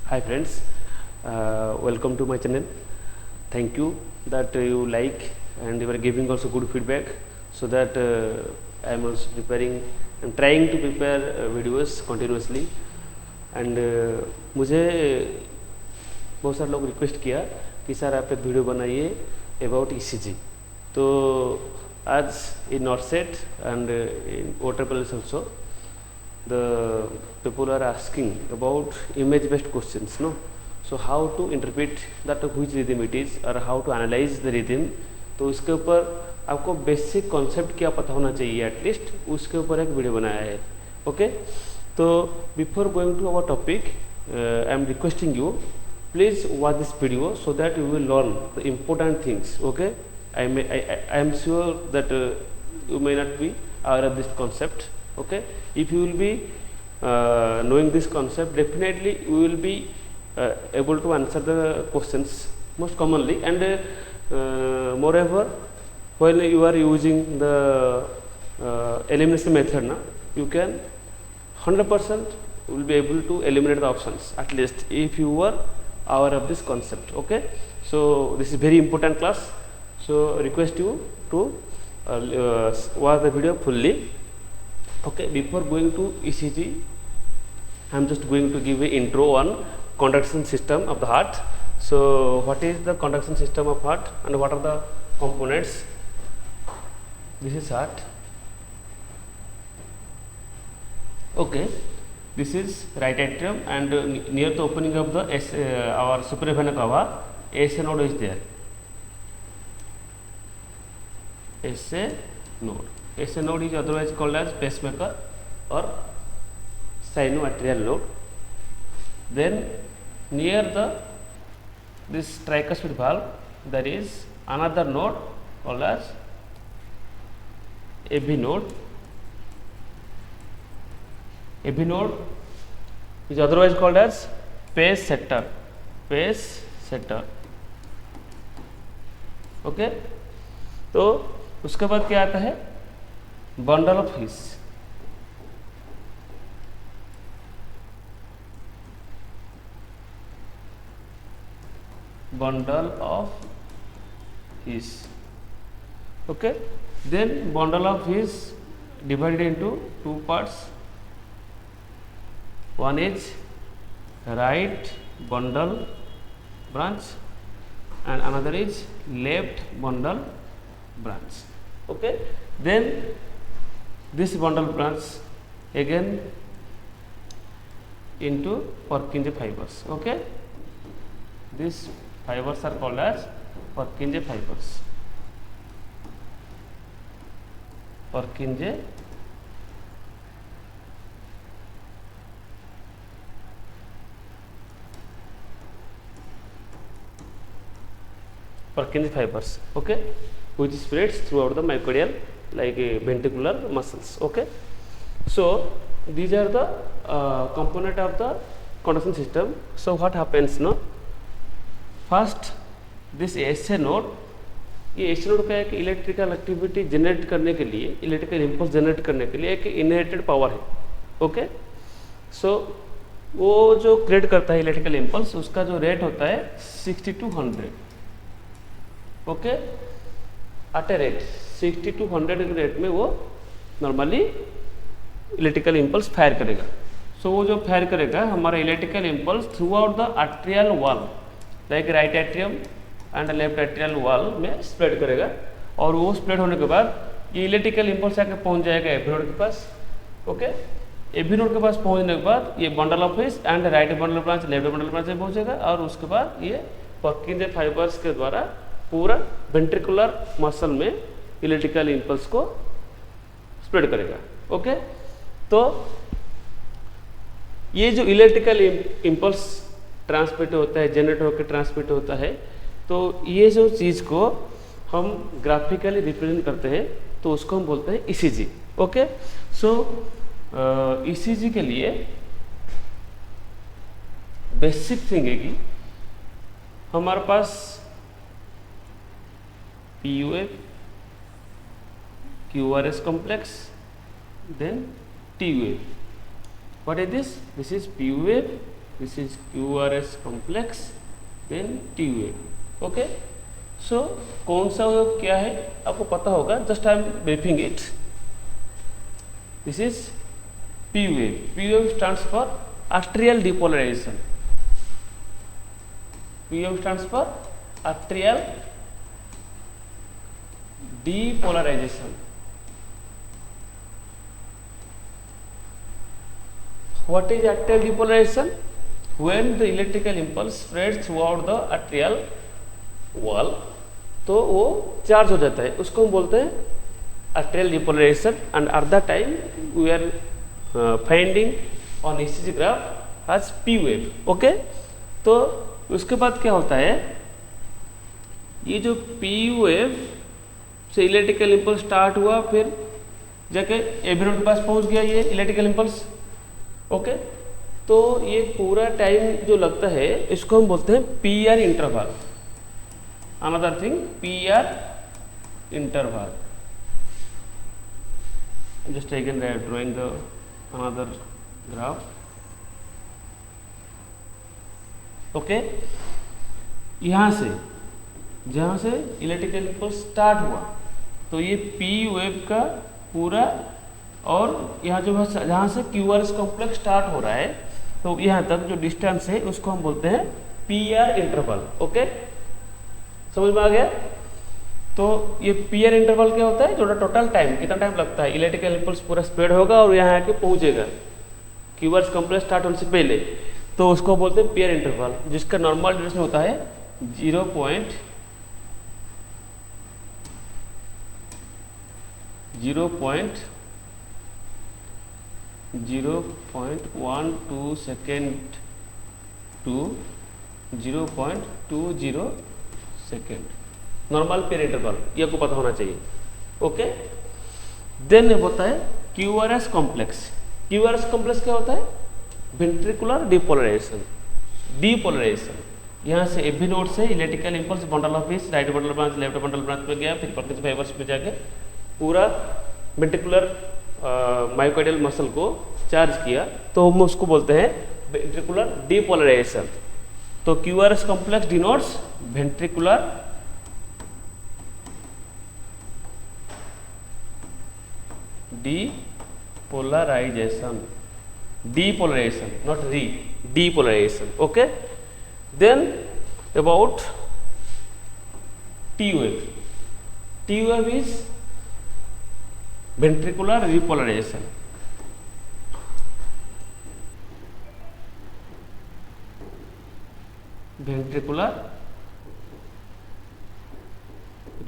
Hi friends, welcome to my channel. Thank you that you like and you are giving also good feedback, so that I am also preparing and trying to prepare videos continuously. And मुझे बहुत सारे लोग request किया कि sir आप एक video बनाइए about ECG. तो आज in NORCET and in water palace also the people are asking about image based questions, no? So how to interpret that which rhythm it is or how to analyze the rhythm. तो उसके ऊपर आपको basic concept क्या पता होना चाहिए at least, उसके ऊपर एक वीडियो बनाया है. ओके, तो before going to our topic I am requesting you please watch this video so that you will learn the important things. Okay, I am sure that you may not be aware of this concept. Okay, if you will be knowing this concept, definitely you will be able to answer the questions most commonly, and moreover when you are using the elimination method now, you can 100% will be able to eliminate the options, at least if you were aware of this concept. Okay, so this is very important class, so request you to watch the video fully. Okay, before going to ECG, I am just going to give a intro on conduction system of the heart. So what is the conduction system of heart and what are the components? This is heart. Okay, this is right atrium, and near the opening of the our superior vena cava, SA node is there. SA node. SA node is otherwise called as pacemaker or sinoatrial node. Then near this tricuspid valve there is another node called as AV node. AV node is otherwise called as pace setter. Pace setter. Okay, तो उसके बाद क्या आता है? Bundle of his. Bundle of His. Okay, then bundle of His divided into two parts. One is right bundle branch and another is left bundle branch. Okay, then this bundle branch again into Purkinje fibers. Okay, these fibers are called as Purkinje fibers. Purkinje Purkinje fibers. Okay, which spreads throughout the myocardial like ventricular muscles. Okay, so these are the component of the conduction system. So what happens now? First this SA node, ये SA node का एक electrical activity generate करने के लिए, electrical impulse generate करने के लिए एक इनहेरिटेड पावर है. ओके, सो वो जो क्रिएट करता है इलेक्ट्रिकल इम्पल्स, उसका जो रेट होता है 60 to 100. Okay, at a rate 60 to 100 के रेट में वो नॉर्मली इलेक्ट्रिकल इम्पल्स फायर करेगा. सो वो जो फायर करेगा हमारा electrical impulse throughout the arterial wall like right atrium and left atrial wall में स्प्रेड करेगा, और वो स्प्रेड होने के बाद ये इलेक्ट्रिकल इम्पल्स आके पहुंच जाएगा एवी नोड के पास. ओके, एवी नोड के पास पहुंचने के बाद ये bundle of his and right bundle branch left bundle branch में पहुंचेगा, और उसके बाद ये पर्किंजे फाइबर्स के द्वारा पूरा वेंट्रिकुलर मसल में इलेक्ट्रिकल इम्पल्स को स्प्रेड करेगा. ओके, तो ये जो इलेक्ट्रिकल इम्पल्स ट्रांसमिट होता है, जनरेट होकर ट्रांसमिट होता है, तो ये जो चीज़ को हम ग्राफिकली रिप्रेजेंट करते हैं तो उसको हम बोलते हैं ईसीजी. ओके, सो ईसीजी के लिए बेसिक थिंग है कि हमारे पास PUF, QRS complex, then TUF. What is this? This is PUF this is QRS complex then T wave. Okay, so कौन सा वेव क्या है आपको पता होगा, just I am briefing it. This is P wave. P wave stands for arterial depolarization. P wave stands for arterial depolarization। What is arterial depolarization? When the electrical impulse spreads throughout the arterial wall, तो वो charge हो जाता है, उसको हम बोलते हैं arterial depolarization। and at that time we are finding on ECG graph as P wave। Okay, तो उसके बाद क्या होता है, ये जो P wave से इलेक्ट्रिकल इम्पल्स स्टार्ट हुआ, फिर जाके एवरोन के पास पहुंच गया ये इलेक्ट्रिकल इम्पल्स। ओके, तो ये पूरा टाइम जो लगता है इसको हम बोलते हैं PR interval. Another thing PR interval. Just again drawing the another graph. Okay, यहाँ से जहाँ से इलेक्ट्रिकल इम्पल्स स्टार्ट हुआ तो ये P वेव का पूरा, और यहाँ जो जहाँ से QRS कॉम्प्लेक्स स्टार्ट हो रहा है तो यहाँ तक जो डिस्टेंस है उसको हम बोलते हैं PR इंटरवल। ओके, समझ में आ गया? तो ये PR इंटरवल क्या होता है, जो टोटल टाइम कितना टाइम लगता है इलेक्ट्रिकल इम्पल्स पूरा स्प्रेड होगा और यहाँ आके पहुँचेगा QRS कॉम्प्लेक्स स्टार्ट होने से पहले, तो उसको बोलते हैं PR इंटरवल, जिसका नॉर्मल ड्यूरेशन होता है 0.12 second to 0.20 second, normal period interval, ये आपको पता होना चाहिए। ओके, देन होता है QRS कॉम्प्लेक्स। QRS कॉम्प्लेक्स क्या होता है, वेंट्रिकुलर डिपोलराइजेशन। डिपोलराइजेशन यहाँ से एवी नोड से electrical impulse bundle of peace right bundle branch left bundle branch में गया, फिर पर्किंसन फाइबर्स में जाके पूरा वेंट्रिकुलर मायोकार्डियल मसल को चार्ज किया, तो हम उसको बोलते हैं वेंट्रिकुलर डिपोलराइजेशन। तो QRS complex denotes ventricular depolarization, depolarization, not depolarization. Okay, then about T wave. T wave is ventricular repolarization. Ventricular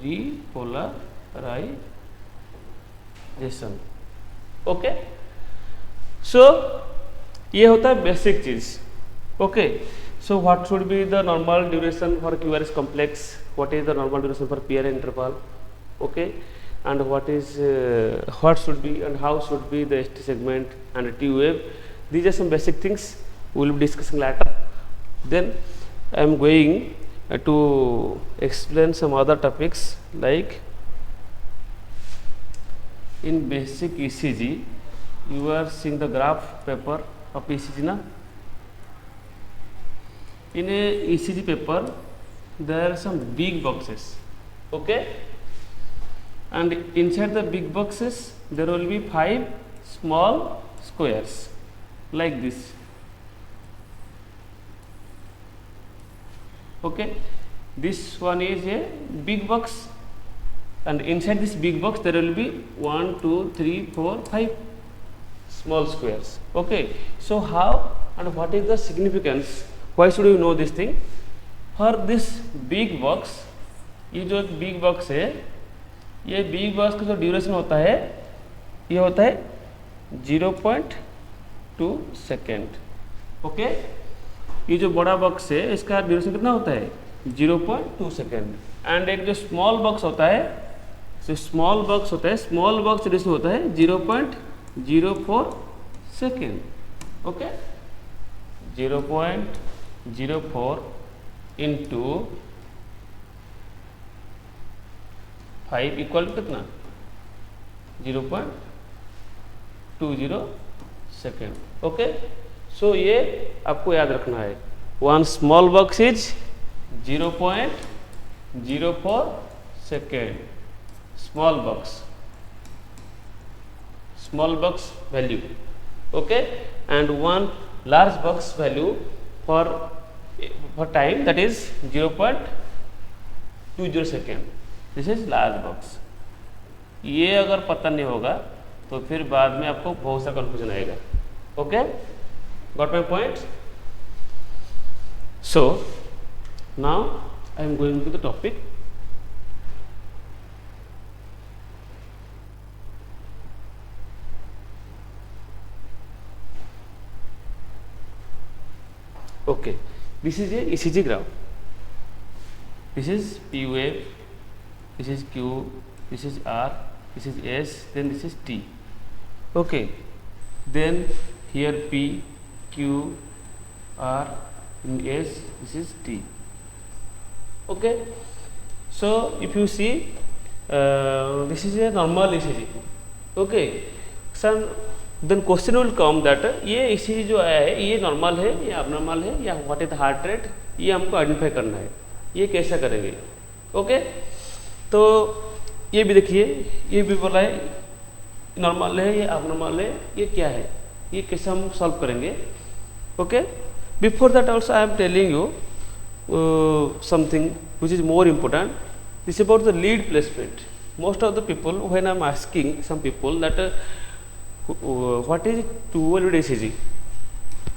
repolarization. Okay, so ये होता है बेसिक चीज। Okay, so what should be the normal duration for QRS complex, what is the normal duration for PR interval, okay, and what should be and how should be the ST segment and T wave. These are some basic things we will be discussing later. Then I am going to explain some other topics, like in basic ECG you are seeing the graph paper of ECG na. In a ECG paper there are some big boxes, okay, and inside the big boxes there will be 5 small squares like this. Okay, this one is a big box, and inside this big box there will be 1 2 3 4 5 small squares. Okay, so how and what is the significance, why should you know this thing? For this big box, ये जो एक big box है, ये big box का जो duration होता है ये होता है 0.2 सेकेंड। ओके, ये जो बड़ा बॉक्स है इसका ड्यूरेशन कितना होता है 0.2 सेकेंड। एंड एक जो स्मॉल बॉक्स होता है, स्मॉल बॉक्स ड्यूरेशन होता है 0.04 second. Okay, 0.04 into 5 equal to कितना 0.20 सेकेंड। ओके, सो ये आपको याद रखना है। One small box is 0.04 second, small box value, okay, and one large box value for time that is 0.20 second, this is large box. ये अगर पता नहीं होगा तो फिर बाद में आपको बहुत सा कंफ्यूजन आएगा। Okay, got my point? So now I am going to the topic. Okay, this is a ECG graph. This is P wave, this is Q, this is R, this is S, then this is T. Okay, then here P, Q, R, S, this is T. Okay, so if you see, this is a normal ECG. Okay, son. Then question will come that ये ECG जो आया है ये normal है, ये abnormal है, या what is the heart rate, ये हमको आइडेंटिफाई करना है। ये कैसे करेंगे? ओके, तो ये भी देखिए, ये भी बोला है नॉर्मल है, ये अबनॉर्मल है, ये क्या है, ये कैसे हम सॉल्व करेंगे? Okay, before that also I am telling you something which is more important, this about the lead placement. Most of the people when I am asking some people that what is 12 lead ECG?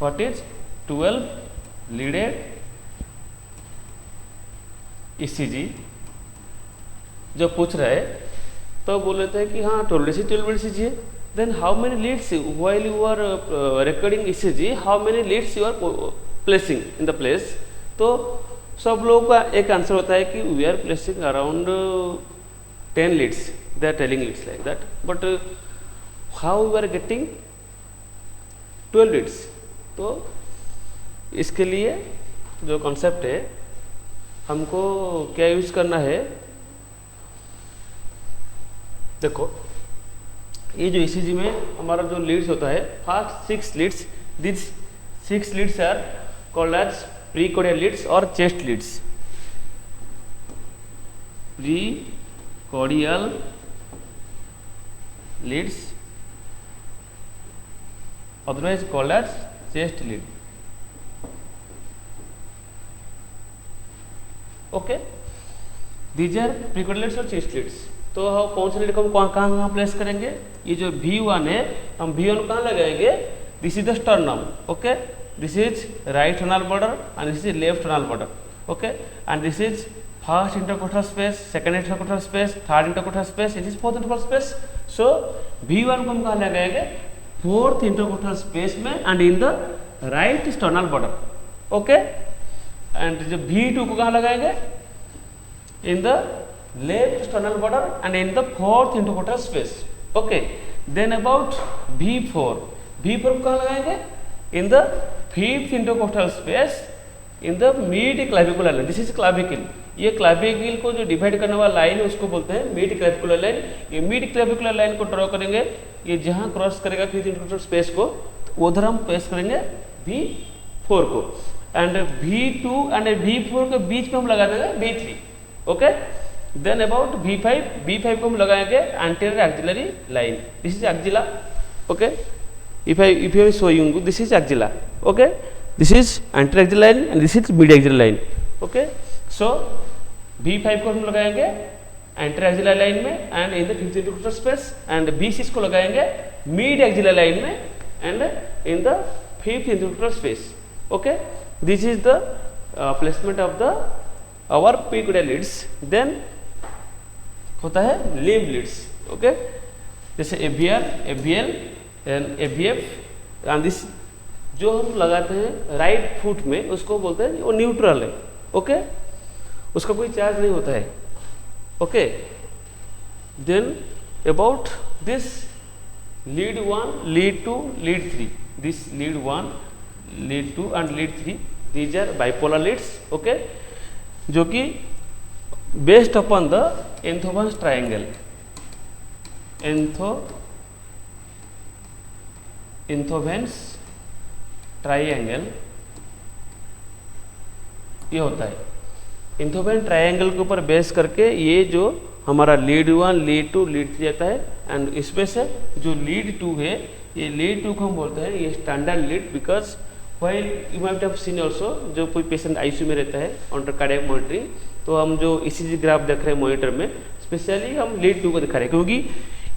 What is 12 leaded ECG? जो पूछ रहा है तो बोल लेते हैं कि हाँ 12 lead ECG है। Then how many leads while you are recording ECG, how many leads you are placing in the place? तो सब लोगों का एक आंसर होता है कि we are placing around 10 leads. They are telling leads like that. But how we are getting 12 leads? तो इसके लिए जो कॉन्सेप्ट है हमको क्या यूज करना है, देखो ये जो ECG में हमारा जो लीड्स होता है, first 6 leads, this 6 leads are called as precordial leads और chest leads. Precordial leads otherwise called as chest lead. Okay, these are precordial leads और chest leads। तो हम कौन से लीड को हम कहाँ प्लेस करेंगे? ये जो V1 है हम V1 कहाँ लगाएंगे? This is the sternum. Okay, this is right sternal border and this is left sternal border. Okay, and this is first intercostal space, second intercostal space, third intercostal space, it is fourth intercostal space. So V1 को हम कहाँ लगाएंगे? Fourth intercostal space में and in the right sternal border. Okay, and जो V2 को कहाँ लगाएंगे? In the left sternal border and in the fourth intercostal space. Okay, then about V4 को कहाँ लगाएंगे? In the fifth intercostal space in the mid clavicular line. This is clavicle. ये clavicle को जो डिवाइड करने वाला लाइन है उसको बोलते हैं मिड क्लाविकुलर लाइन। ये मिड क्लाविकुलर लाइन को ड्रॉ करेंगे, ये जहाँ क्रॉस करेगा फिफ्थ इंटरकोस्टल स्पेस को तो उधर हम प्लेस करेंगे V4 को, एंड V2 एंड V4 के बीच में हम लगा देंगे V3। Okay, then about V5 को हम लगाएंगे anterior axillary line. This is axilla. Okay, if I am showing you, this is axilla. Okay, this is anterior axillary line and this is mid axillary line. Okay, so V5 को हम लगाएंगे anterior axillary line में and in the fifth intercostal space, and B6 को लगाएंगे mid axillary line में and in the fifth intercostal space. Okay, this is the placement of the our precordial leads. Then होता है limb leads. Okay, जैसे AVR, AVL and AVF, and this जो हम लगाते हैं राइट फुट में उसको बोलते हैं वो न्यूट्रल है। ओके, उसका कोई चार्ज नहीं होता है। Okay, then about this lead 1, lead 2, lead 3, this lead 1, lead 2 and lead 3, these are bipolar leads. Okay, जो कि based upon the Einthoven's triangle, Einthoven's triangle ये होता है। इंथोफेन ट्रायंगल के ऊपर बेस करके ये जो हमारा लीड 1, लीड 2, लीड 3 आता है। एंड इसमें से जो लीड 2 है, ये लीड 2 को हम बोलते हैं ये standard lead, because while you might have seen also, जो कोई पेशेंट आईसीयू में रहता है अंडर कार्डियक मॉनिटरिंग, तो हम जो ईसीजी ग्राफ देख रहे हैं मॉनिटर में, स्पेशली हम लीड 2 को दिखा रहे हैं, क्योंकि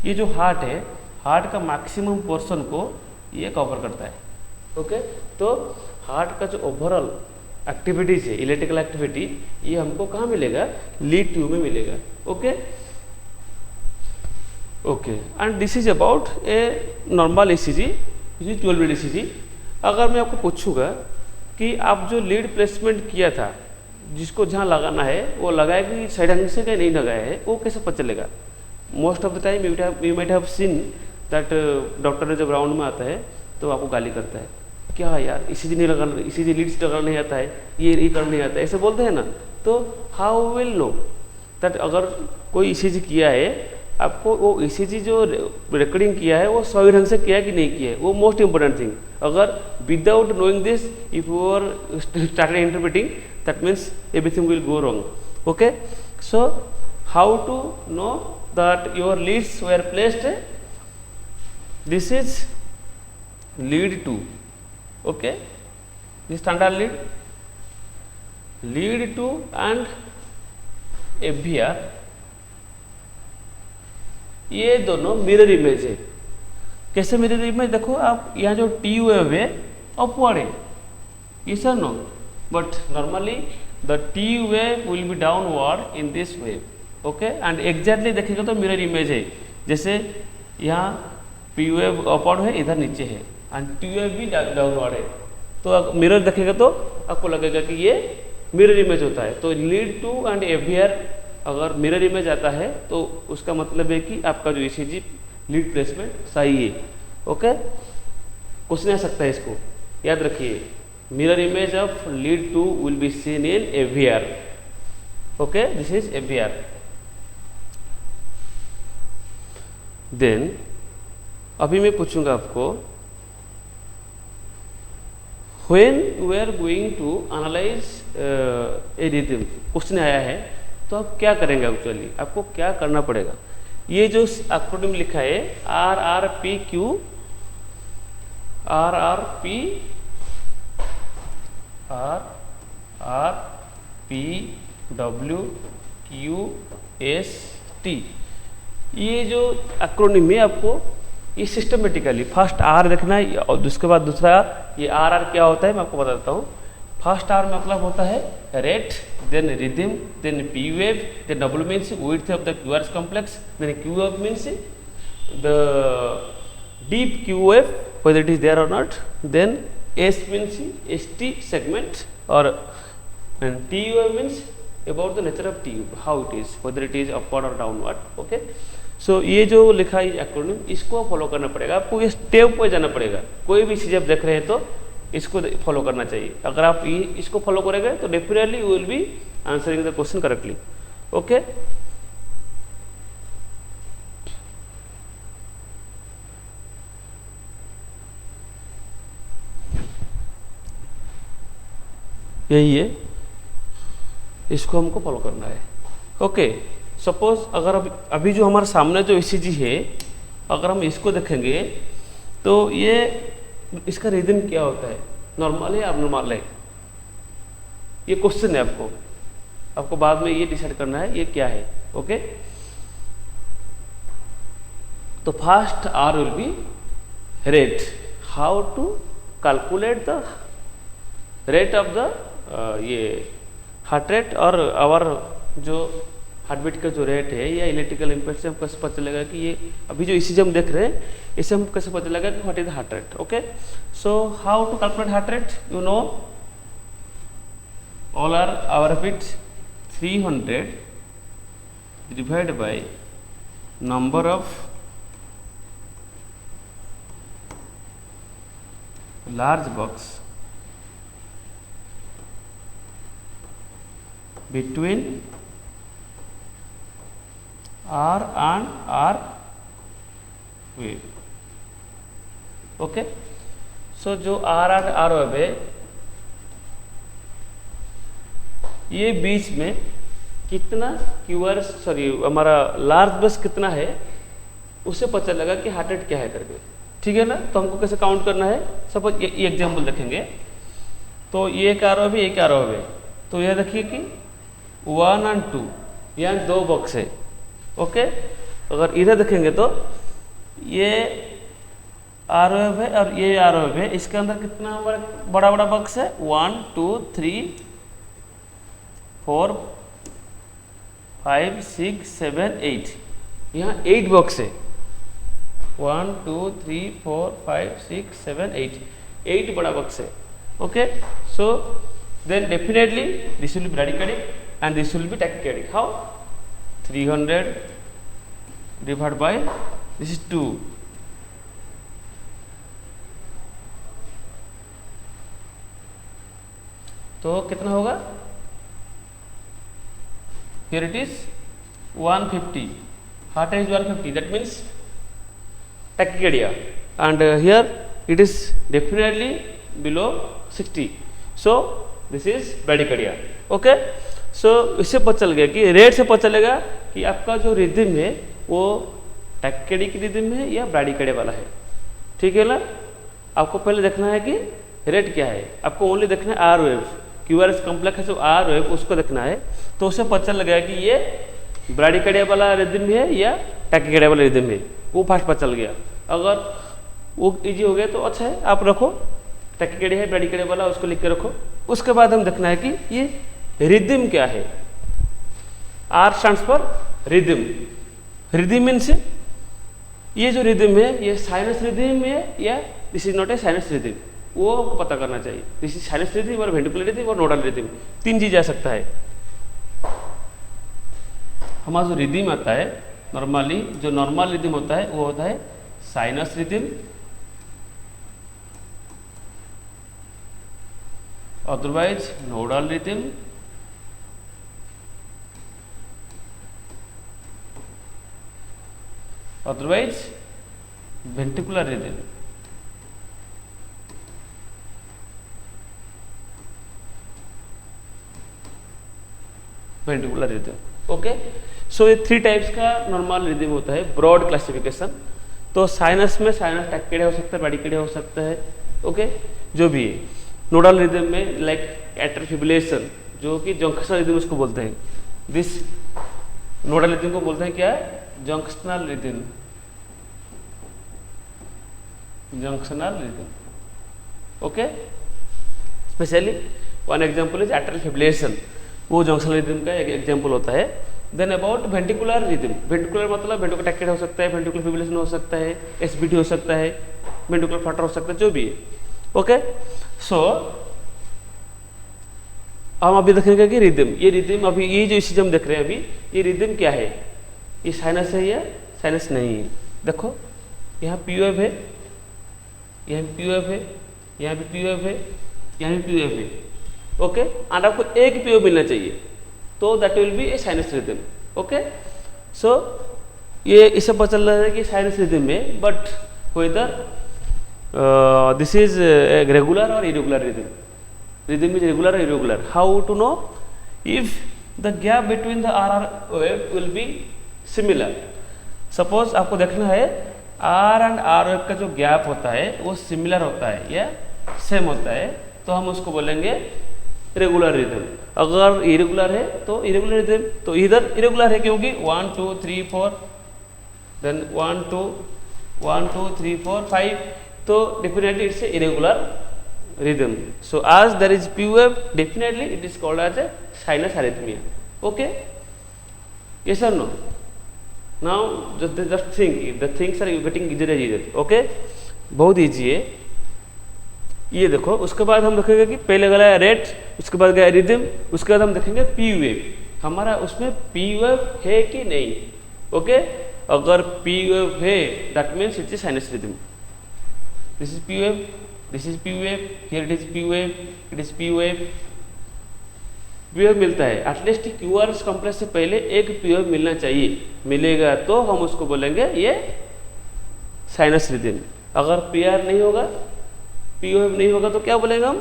ये जो हार्ट है, हार्ट का मैक्सिमम पोर्शन को ये कवर करता है। ओके, तो हार्ट का जो ओवरऑल एक्टिविटीज है, इलेक्ट्रिकल एक्टिविटी, ये हमको कहाँ मिलेगा? लीड 2 में मिलेगा। Okay okay, and this is about a normal ECG, 12 lead ECG. अगर मैं आपको पूछूंगा कि आप जो लीड प्लेसमेंट किया था, जिसको जहाँ लगाना है वो लगाया कि साइड एंगल से कहीं नहीं लगाया है, वो कैसे पता चलेगा? Most of the time you might have seen that doctor ने जब राउंड में आता है तो आपको गाली करता है, क्या यार ईसीजी नहीं लगाना, ईसीजी लीड्स लगाना नहीं आता है, ये करना नहीं आता है, ऐसे बोलते हैं ना। तो हाउ विल नो दैट अगर कोई ईसीजी किया है, आपको वो ईसीजी जो रिकॉर्डिंग किया है वो सही ढंग से किया है कि नहीं किया है, वो मोस्ट इंपॉर्टेंट थिंग। अगर without knowing this if you are started interpreting, that means everything will go wrong. Okay, so how to know that your leads were placed? This is lead 2. okay, this standard lead 2 and FVR, ये दोनों mirror image है। कैसे mirror image? देखो आप यहाँ जो टी वेव है अपवर्ड है, ये sir no, but normally the T wave will be downward in this wave. Okay, and exactly देखेगा तो मिरर इमेज है, जैसे यहाँ पी वेव अपवर्ड है, इधर नीचे है, एंड टी वेव भी डाउनवर्ड है। तो मिरर देखेगा तो आपको लगेगा कि ये मिरर इमेज होता है। तो लीड 2 एंड FVR अगर मिरर इमेज आता है तो उसका मतलब है कि आपका जो ईसीजी लीड प्लेसमेंट सही है। ओके, क्वेश्चन आ सकता है, इसको याद रखिए। Mirror image of lead 2 will be seen in FVR। Okay, this is FVR। Then अभी मैं पूछूंगा आपको, when we are going to analyze a rhythm, question आया है तो आप क्या करेंगे? एक्चुअली आपको क्या करना पड़ेगा? ये जो एक्रोनिम लिखा है RRPQ, RRPWQST, ये जो एक्रोनिम है आपको ये सिस्टमेटिकली फर्स्ट आर देखना है और उसके बाद दूसरा आर। ये आर क्या होता है मैं आपको बताता हूँ। फर्स्ट आर मतलब होता है rate, then rhythm, then P wave, then W means width of the QRS complex, then Q wave means the deep Q wave whether it is there or not, then S means ST segment, or and T wave means about the nature of T, how it is, whether it is upward or downward. Okay, so ये जो लिखा है acronym, इसको follow करना पड़ेगा आपको, ये step पे जाना पड़ेगा। कोई भी चीज़ आप देख रहे हैं तो इसको फॉलो करना चाहिए। अगर आप ये इसको फॉलो करेंगे तो definitely you will be answering the question correctly. Okay, यही है, इसको हमको फॉलो करना है। ओके, सपोज अगर अभी जो हमारे सामने जो ईसीजी है, अगर हम इसको देखेंगे तो ये इसका रिदम क्या होता है, नॉर्मल है अबनॉर्मल है, ये क्वेश्चन है आपको बाद में ये डिसाइड करना है ये क्या है। ओके, तो first R will be rate, how to calculate the rate of the ये हार्ट रेट और आवर जो हार्ट बीट का जो रेट है या इलेक्ट्रिकल इम्पल्स से हम कैसे पता चलेगा कि ये अभी जो ईसीजी हम देख रहे हैं इससे हम कैसे पता चलेगा कि what is the heart rate. Okay, so how to calculate heart rate, you know all are our beat 300 divide by number of large box between R and R wave। Okay, so जो R and R wave है ये बीच में कितना QR sorry हमारा large base कितना है उससे पता चलेगा कि हार्ट रेट क्या है करके, ठीक है ना। तो हमको कैसे काउंट करना है, सपोज ये एग्जाम्पल देखेंगे तो ये एक आरोह है एक आरोह है, तो यह देखिए कि 1 और 2 यहाँ 2 बॉक्स है, ओके। अगर इधर देखेंगे तो ये आरोह है और ये आरोह है, इसके अंदर कितना बड़ा बड़ा बॉक्स है 1 2 3 4 5 6 7 8, यहाँ 8 बॉक्स है 1 2 3 4 5 6 7 8 बड़ा बॉक्स है, okay. So then definitely this will be bradycardic and this will be tachycardic. How? 300 divided by this is 2. तो कितना होगा? Here it is 150. Heart rate is 150. That means tachycardia. And here it is definitely below 60. So this is bradycardia. Okay. सो इससे पता चल गया कि rate से पता चलेगा कि आपका जो रिदम है वो टैक्केडी की रिदम है या ब्रैडीकार्डिया वाला है, ठीक है ना। आपको पहले देखना है कि रेट क्या है, आपको ओनली देखना है आर वेव, क्यूआरएस कॉम्प्लेक्स है जो आर वेव उसको देखना है, तो उससे पता चल गया कि ये ब्रैडीकार्डिया वाला रिदम है या टैक्केडी वाला रिदम है, वो फास्ट पता चल गया। अगर वो इजी हो गया तो अच्छा है, आप रखो टैक्केडी है ब्रैडीकार्डिया वाला उसको लिख के रखो। उसके बाद हम देखना है कि ये रिदम क्या है, R stands for rhythm. Rhythm means ये जो रिदम है ये साइनस रिदम है या this is not a sinus rhythm, वो आपको पता करना चाहिए। दिस इज साइनस रिदम और वेंट्रिकुलर रिदम और नोडल रिदम, 3 चीज आ सकता है। हमारा जो रिदम आता है नॉर्मली, जो नॉर्मल रिदम होता है वो होता है sinus rhythm, otherwise nodal rhythm, otherwise ventricular rhythm. ventricular rhythm, okay. So ये 3 टाइप्स का नॉर्मल रिदम होता है, ब्रॉड क्लासिफिकेशन। तो साइनस में साइनस टैक्केडिया हो सकता है, ब्रैडीकार्डिया हो सकता है, ओके, जो भी है। नोडल रिदम में लाइक एट्रियल फिब्रिलेशन जो कि जंक्शनल रिदम उसको बोलते हैं, दिस नोडल रिदम को बोलते हैं क्या है, junctional rhythm, junctional rhythm, okay. Specially one example is atrial fibrillation, वो जंक्शनल रिदम का एक एग्जांपल होता है। Then about ventricular rhythm, ventricular मतलब वेंट्रिकुलर टैक्केड हो सकता है, वेंट्रिकुलर फिब्रिलेशन हो सकता है, एसबीटी हो सकता है, वेंट्रिकुलर फ्लटर हो सकता है, जो भी है, ओके। सो हम अभी देखेंगे कि रिदम, ये रिदम अभी ये जो इसी हम देख रहे हैं अभी, ये रिदम क्या है, ये साइनस है या साइनस नहीं है। देखो यहाँ पीओएफ है, यहाँ भी पीओएफ है, यहाँ भी पीओएफ है, यहाँ भी पीओएफ है, ओके। और आपको एक पीओएफ मिलना चाहिए तो that will be a sinus rhythm, okay. So ये इससे पता चल रहा है कि साइनस रिदम में, but whether this is regular और irregular rhythm, rhythm is regular और irregular. How to know? If the gap between the R wave will be similar. Suppose आपको देखना है आर एंड आर वेव का जो gap होता है वो सिमिलर होता है या सेम होता है, तो हम उसको बोलेंगे रेगुलर रिदम। अगर इरेगुलर है तो इरेगुलर रिदम, तो इधर इरेगुलर है क्योंकि 1 2 3 4 देन 1 2 1 2 3 4 5, तो definitely it's a irregular rhythm. So as there is P wave, definitely it is called as a sinus arrhythmia, okay, yes or no? Now just think, if the things are getting easier and easier, okay, बहुत easy है। ये देखो, उसके बाद हम देखेंगे कि पहले गया रेट, उसके बाद गया रिदम, उसके बाद हम देखेंगे पी वेव, हमारा उसमें पी वेव है कि नहीं, ओके। अगर पी वेव है that means it's a sinus rhythm. This is P wave, this is P wave, here it is P wave, it is P wave. P wave मिलता है, at least QRS complex से पहले एक P wave मिलना चाहिए, मिलेगा तो हम उसको बोलेंगे ये साइनस रिदम। अगर पीआर नहीं होगा, पी वेव नहीं होगा तो क्या बोलेंगे हम?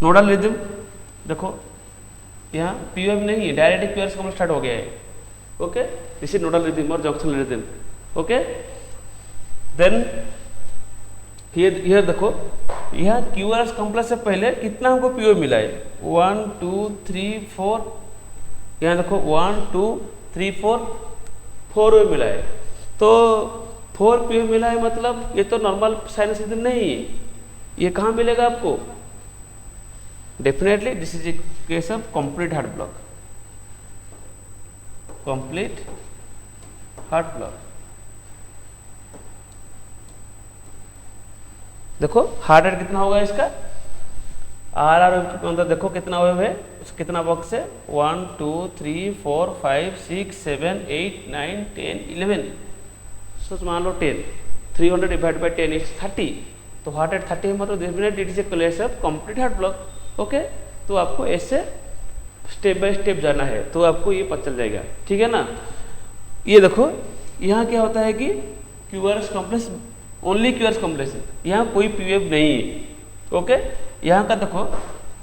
Nodal rhythm. देखो यहाँ पी वेव नहीं है, डायरेक्ट क्यूआरएस कॉम्प्लेक्स स्टार्ट हो गया है। Okay, this is nodal rhythm और junction rhythm. Okay, then here देखो, यहाँ क्यूआरएस कॉम्प्लेक्स से पहले कितना हमको पी वेव मिला है, 1 2 3 4, यहाँ देखो 1 2 3 4 4 वेव मिला है। तो 4 पी वेव मिला है, मतलब ये तो नॉर्मल साइनस रिदम नहीं है, ये कहाँ मिलेगा आपको? Definitely this is a case of complete heart block, complete heart block. देखो हार्ट रेट कितना होगा इसका, आर आर अंदर देखो कितना वेव है, कितना बॉक्स है, 1 2 3 4 5 6 7 8 9 10 11, सो मान लो 10, 300 डिवाइड बाई 10 इज 30, तो हार्ट रेट 30 है, मतलब definitely it is a case of complete heart block. Okay, तो आपको ऐसे स्टेप बाय स्टेप जाना है, तो आपको ये पता चल जाएगा, ठीक है ना। ये देखो यहाँ क्या होता है कि QRS complex, only QRS complex है, यहाँ कोई पी वेव नहीं है। ओके, यहाँ का देखो,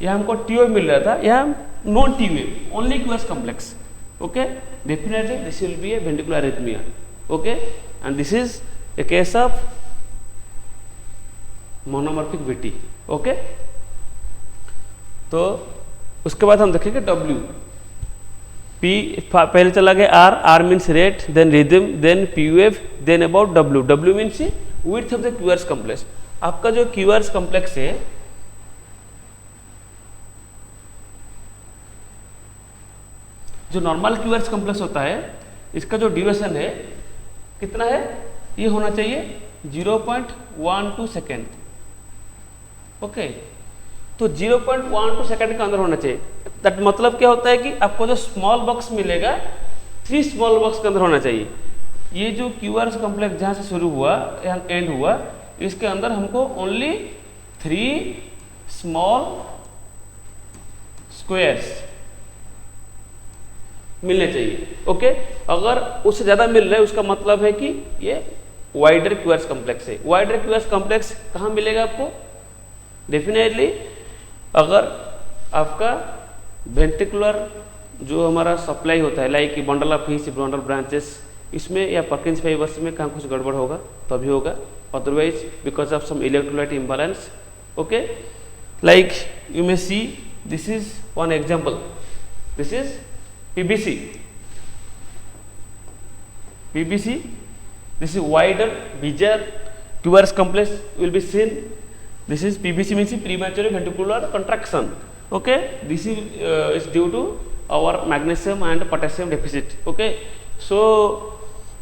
यहाँ हमको टी वेव मिल रहा था, यहाँ non T wave, only QRS complex. Okay, definitely this will be a ventricular arrhythmia. Okay, and this is a case of monomorphic VT. Okay, तो उसके बाद हम देखेंगे डब्ल्यू पी, पहले चला गया R, R means rate, then rhythm, then P wave, then about W, W means width of the QRS complex. आपका जो क्यूआरएस कॉम्प्लेक्स है, जो नॉर्मल क्यूआरएस कॉम्प्लेक्स होता है, इसका जो ड्यूरेशन है कितना है, ये होना चाहिए 0.12 सेकेंड। ओके, तो 0.12 सेकंड के अंदर होना चाहिए। दैट मतलब क्या होता है कि आपको जो स्मॉल बॉक्स मिलेगा 3 स्मॉल बॉक्स के अंदर होना चाहिए। ये जो क्यूआरएस कॉम्प्लेक्स जहाँ से शुरू हुआ यहाँ एंड हुआ, इसके अंदर हमको ओनली 3 स्मॉल स्क्वायर्स मिलने चाहिए। ओके, अगर उससे ज़्यादा मिल रहा है उसका मतलब है कि ये वाइडर क्यूआरएस कॉम्प्लेक्स है। वाइडर क्यूआरएस कॉम्प्लेक्स कहाँ मिलेगा आपको? डेफिनेटली अगर आपका वेंट्रिकुलर जो हमारा सप्लाई होता है, like bundle of his, bundle branches, इसमें या पर्किंस फाइबर्स में कहाँ कुछ गड़बड़ होगा तभी होगा, otherwise because of some electrolyte imbalance. Okay, like you may see, this is one example, this is PBC, PBC, this is wider, bigger QRS complex will be seen. This is PBC means premature ventricular contraction. Okay, this is due to our magnesium and potassium deficit. Okay, so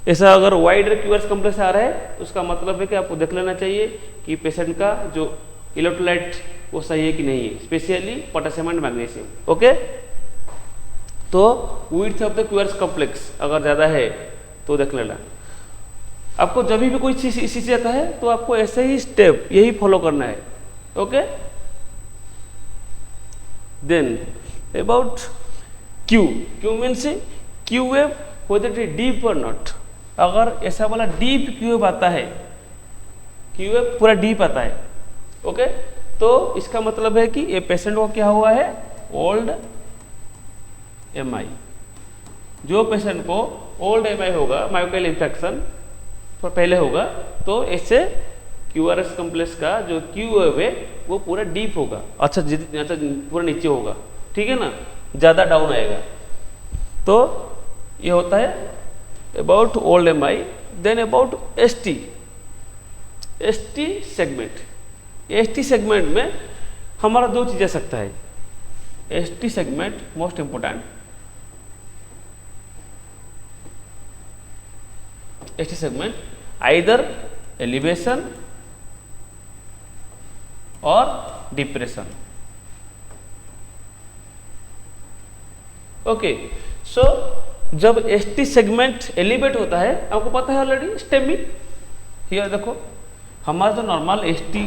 ऐसा अगर wider QRS complex आ रहा है उसका मतलब है कि आपको देख लेना चाहिए कि पेशेंट का जो इलेक्ट्रोलाइट वो सही है कि नहीं है, specially potassium and magnesium. Okay, तो width of the QRS complex अगर ज़्यादा है तो देख लेना। आपको जब भी कोई चीज इसी से आता है तो आपको ऐसे ही स्टेप यही फॉलो करना है। Okay, then about Q, Q means Q wave whether it deep और नॉट। अगर ऐसा वाला डीप क्यू वेव आता है, क्यू वेव पूरा डीप आता है, ओके, तो इसका मतलब है कि ये पेशेंट को क्या हुआ है, ओल्ड एमआई। जो पेशेंट को ओल्ड एमआई होगा, मायोकार्डियल इंफेक्शन पहले होगा, तो ऐसे क्यूआरएस कॉम्प्लेक्स का जो क्यू वेव है वो पूरा डीप होगा, अच्छा पूरा नीचे होगा, ठीक है ना, ज़्यादा डाउन आएगा। तो ये होता है about old MI. Then about ST, ST segment. ST segment में हमारा दो चीज़ आ सकता है। एसटी सेगमेंट most important, ST segment either elevation और डिप्रेशन। ओके, सो जब एसटी सेगमेंट एलिवेट होता है, आपको पता है ऑलरेडी स्टेमी। हियर देखो, हमारा जो नॉर्मल एसटी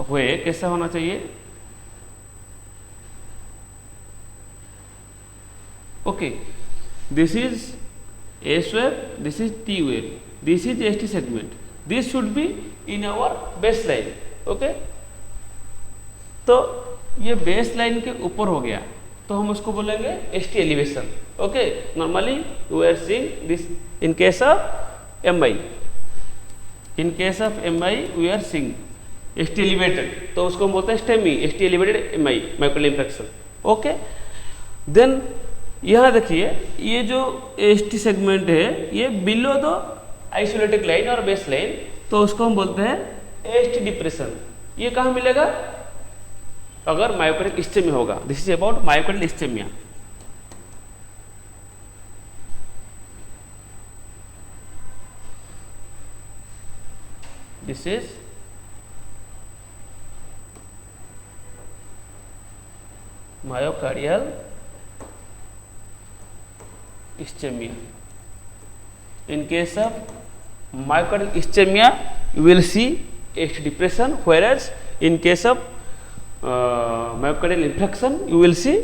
हुए कैसा होना चाहिए, okay, this is S wave, this is T wave, this is ST segment, this should be in our base line. Okay, तो ये बेस लाइन के ऊपर हो गया तो तो हम उसको बोलेंगे ST elevation. Okay, normally we are seeing this in case of MI, in case of MI we are seeing ST elevated, तो उसको हम बोलते हैं STEMI, ST elevated MI, myocardial infarction. Okay, then यहाँ देखिए ये जो ST सेगमेंट है ये बिलो द आइसोलेटेड लाइन और बेस लाइन, तो उसको हम बोलते हैं ST डिप्रेशन। ये कहाँ मिलेगा? अगर मायोकार्डियल इस्चेमिया होगा। This is about myocardial ischaemia. This is myocardial ischemia. In case of myocardial ischemia, you will see ST depression, whereas in case of myocardial infarction, you will see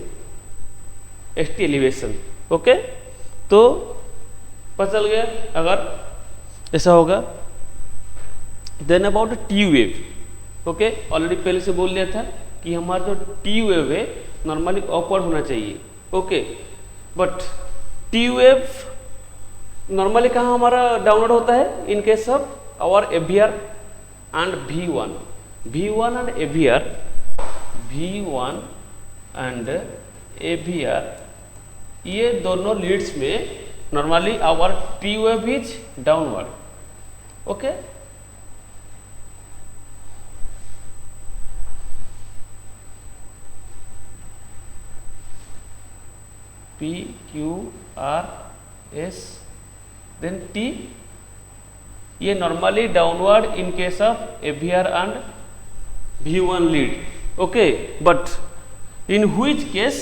ST elevation. Okay, तो पता चल गया अगर ऐसा होगा। Then about T wave. Okay, already पहले से बोल दिया था कि हमारा जो टी वेव है नॉर्मली अपवर्ड होना चाहिए। Okay, but T wave normally कहाँ हमारा डाउनवर्ड होता है? In case of our AVR and V1 and AVR, V1 and AVR, ये दोनों लीड्स में normally our T wave is downward. Okay, P Q R S then T, ये normally downward in case of AVR and V1 lead. Okay, but in which case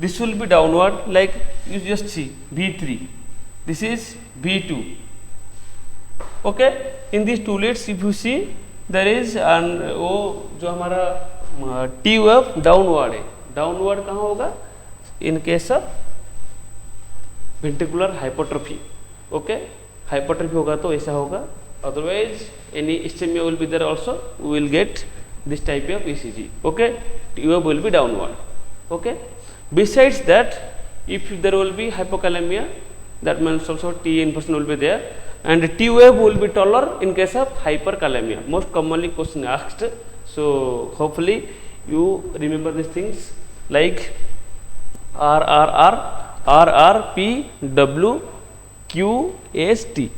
this will be downward, like you just see V3, this is V2। Okay, in this two leads if you see there is and वो जो हमारा T wave downward है, downward कहाँ होगा? In case of ventricular hypotrophy. Okay, hypotrophy होगा तो ऐसा होगा, otherwise any ischaemia will be there also, we will get this type of ECG। Okay, T wave will be downward. Okay, besides that if there will be hypokalemia, that means also T inversion will be there, and T wave will be taller in case of hyperkalemia, most commonly question asked. So hopefully you remember these things like RRR, RRPW, QST,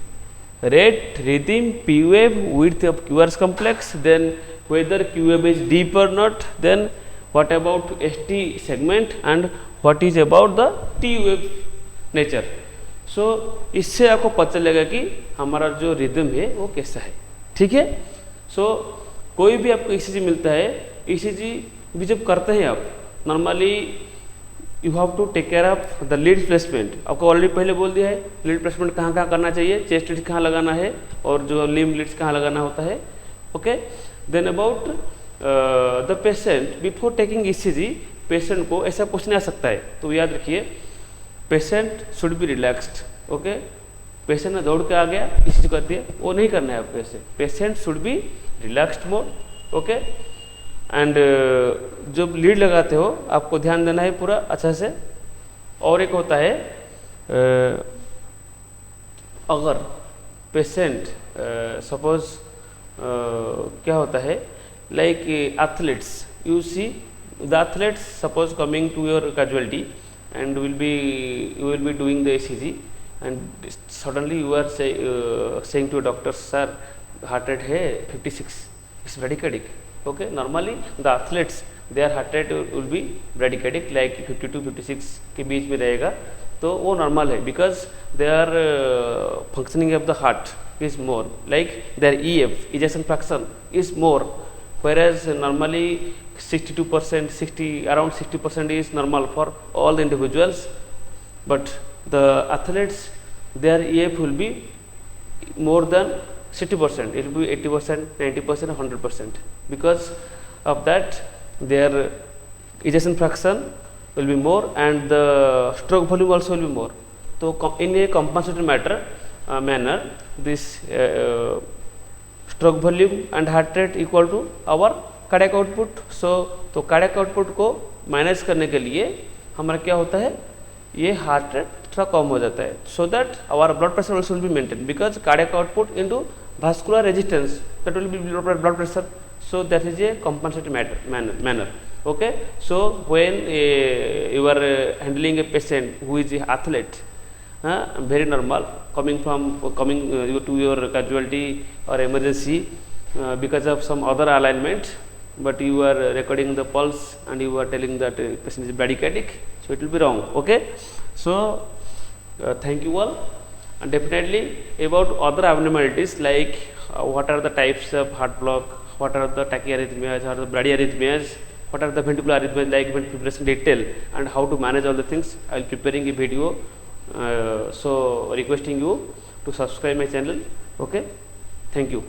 rate, rhythm, P wave, width of QRS complex, then whether Q wave is deep or not, then what about ST segment and what is about the T wave nature. So इससे आपको पता चलेगा कि हमारा जो rhythm है वो कैसा है। ठीक है, सो कोई भी आपको ECG मिलता है, ECG भी जब करते हैं आप normally you have to take care of the lead placement. आपको ऑलरेडी पहले बोल दिया है लीड प्लेसमेंट कहाँ कहाँ करना चाहिए, चेस्ट लीड कहाँ लगाना है और जो लिम्ब लीड्स कहाँ लगाना होता है। Okay, then about the patient before taking ECG, patient को ऐसा क्वेश्चन आ सकता है, तो याद रखिए patient should be relaxed. Okay, patient ने दौड़ के आ गया ECG कर दिया, वो नहीं करना है आपको ऐसे, patient should be relaxed mode. Okay, and जब लीड लगाते हो आपको ध्यान देना है पूरा अच्छा से। और एक होता है अगर पेशेंट सपोज क्या होता है like athletes, you see the athletes suppose coming to your casualty and you will be doing the ECG and suddenly you are saying to a doctor, sir heart rate है 56, it's bradycardic. Okay, normally the athletes their heart rate will be bradycardic like 52 56 के बीच में रहेगा, तो वो normal है because their functioning of the heart is more, like their EF, ejection fraction is more, whereas normally 62%, around 60% is normal for all the individuals, but the athletes their EF will be more than 60%, it will be 80%, 90%, 100%, because of that their ejection fraction will be more and the stroke volume also will be more. So in a compensatory manner this stroke volume and heart rate equal to our cardiac output. So तो cardiac output को manage करने के लिए हमारा क्या होता है, ये हार्ट रेट थोड़ा कम हो जाता है, so that our blood pressure also will be maintain, because cardiac output into vascular resistance, that will be blood pressure, so that is a compensated manner. Okay, so when you are handling a patient who is a athlete, very normal, coming to your casualty or emergency because of some other alignment, but you are recording the pulse and you are telling that patient is bradycardic, so it will be wrong. Okay, so thank you all. And definitely about other abnormalities, like what are the types of heart block, what are the tachyarrhythmias, what are the bradyarrhythmias, what are the ventricular arrhythmias, like ventricular fibrillation detail, and how to manage all the things. I will preparing a video, so requesting you to subscribe my channel. Okay, thank you.